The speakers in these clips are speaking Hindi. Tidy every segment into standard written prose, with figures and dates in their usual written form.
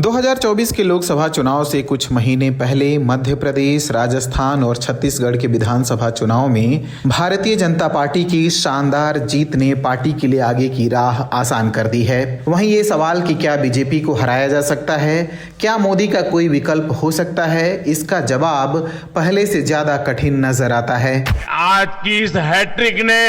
2024 के लोकसभा चुनाव से कुछ महीने पहले मध्य प्रदेश, राजस्थान और छत्तीसगढ़ के विधानसभा चुनाव में भारतीय जनता पार्टी की शानदार जीत ने पार्टी के लिए आगे की राह आसान कर दी है। वहीं ये सवाल कि क्या बीजेपी को हराया जा सकता है, क्या मोदी का कोई विकल्प हो सकता है, इसका जवाब पहले से ज्यादा कठिन नजर आता है। आज की इस हैट्रिक ने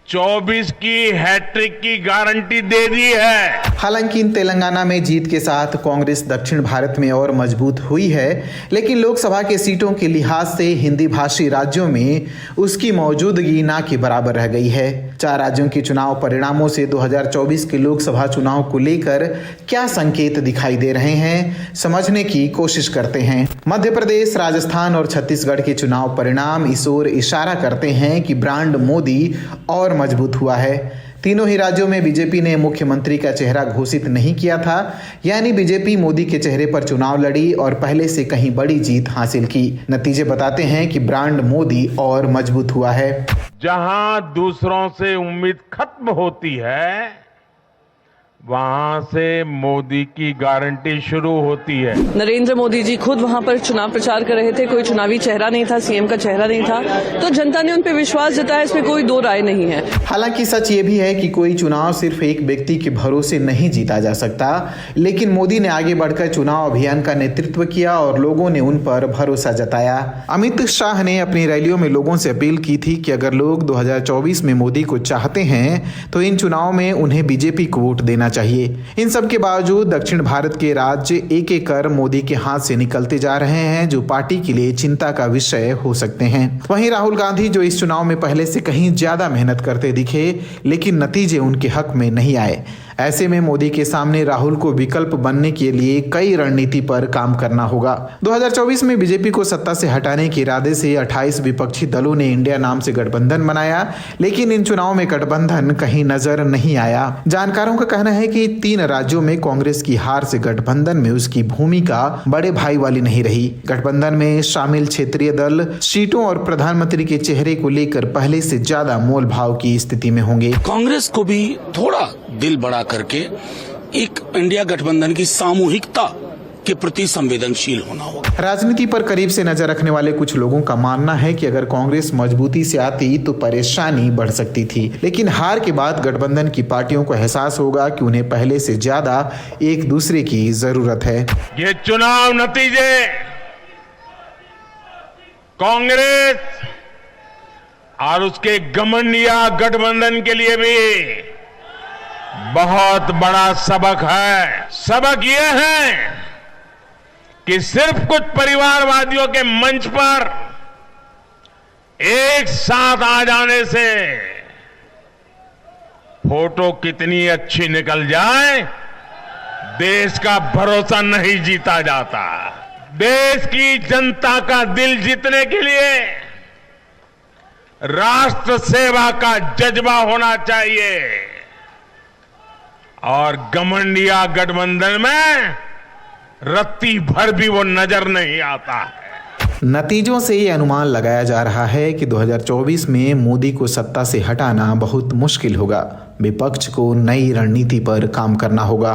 24 की हैट्रिक की गारंटी दे दी है। हालांकि इन तेलंगाना में जीत के साथ कांग्रेस दक्षिण भारत में और मजबूत हुई है, लेकिन लोकसभा के सीटों के लिहाज से हिंदी भाषी राज्यों में उसकी मौजूदगी ना के बराबर रह गई है। 4 राज्यों के चुनाव परिणामों से 2024 के लोकसभा चुनाव को लेकर क्या संकेत दिखाई दे रहे हैं, समझने की कोशिश करते हैं। मध्य प्रदेश, राजस्थान और छत्तीसगढ़ के चुनाव परिणाम इस ओर इशारा करते हैं कि ब्रांड मोदी और मजबूत हुआ है। तीनों ही राज्यों में बीजेपी ने मुख्यमंत्री का चेहरा घोषित नहीं किया था, यानी बीजेपी मोदी के चेहरे पर चुनाव लड़ी और पहले से कहीं बड़ी जीत हासिल की। नतीजे बताते हैं कि ब्रांड मोदी और मजबूत हुआ है। जहां दूसरों से उम्मीद खत्म होती है, वहां से मोदी की गारंटी शुरू होती है। नरेंद्र मोदी जी खुद वहां पर चुनाव प्रचार कर रहे थे, कोई चुनावी चेहरा नहीं था, सीएम का चेहरा नहीं था, तो जनता ने उन पर विश्वास जताया, इसमें कोई दो राय नहीं है। हालांकि सच ये भी है कि कोई चुनाव सिर्फ एक व्यक्ति के भरोसे नहीं जीता जा सकता, लेकिन मोदी ने आगे बढ़कर चुनाव अभियान का नेतृत्व किया और लोगों ने उन पर भरोसा जताया। अमित शाह ने अपनी रैलियों में लोगों से अपील की थी कि अगर लोग 2024 में मोदी को चाहते हैं तो इन चुनाव में उन्हें बीजेपी को वोट देना चाहिए। इन सब के बावजूद दक्षिण भारत के राज्य एक एक कर मोदी के हाथ से निकलते जा रहे हैं, जो पार्टी के लिए चिंता का विषय हो सकते हैं। वहीं राहुल गांधी, जो इस चुनाव में पहले से कहीं ज्यादा मेहनत करते दिखे, लेकिन नतीजे उनके हक में नहीं आए। ऐसे में मोदी के सामने राहुल को विकल्प बनने के लिए कई रणनीति पर काम करना होगा। 2024 में बीजेपी को सत्ता से हटाने के इरादे से 28 विपक्षी दलों ने इंडिया नाम से गठबंधन बनाया, लेकिन इन चुनाव में गठबंधन कहीं नजर नहीं आया। जानकारों का कहना है कि 3 राज्यों में कांग्रेस की हार से गठबंधन में उसकी भूमिका बड़े भाई वाली नहीं रही। गठबंधन में शामिल क्षेत्रीय दल सीटों और प्रधानमंत्री के चेहरे को लेकर पहले से ज्यादा मोल भाव की स्थिति में होंगे। कांग्रेस को भी थोड़ा दिल बड़ा करके एक इंडिया गठबंधन की सामूहिकता के प्रति संवेदनशील होना होगा। राजनीति पर करीब से नजर रखने वाले कुछ लोगों का मानना है कि अगर कांग्रेस मजबूती से आती तो परेशानी बढ़ सकती थी, लेकिन हार के बाद गठबंधन की पार्टियों को एहसास होगा कि उन्हें पहले से ज्यादा एक दूसरे की जरूरत है। ये चुनाव नतीजे कांग्रेस और उसके घमंडिया गठबंधन के लिए भी बहुत बड़ा सबक है। सबक यह है कि सिर्फ कुछ परिवारवादियों के मंच पर एक साथ आ जाने से फोटो कितनी अच्छी निकल जाए, देश का भरोसा नहीं जीता जाता। देश की जनता का दिल जीतने के लिए राष्ट्र सेवा का जज्बा होना चाहिए, और घमंडिया गठबंधन में रत्ती भर भी वो नजर नहीं आता है। नतीजों से ये अनुमान लगाया जा रहा है कि 2024 में मोदी को सत्ता से हटाना बहुत मुश्किल होगा। विपक्ष को नई रणनीति पर काम करना होगा।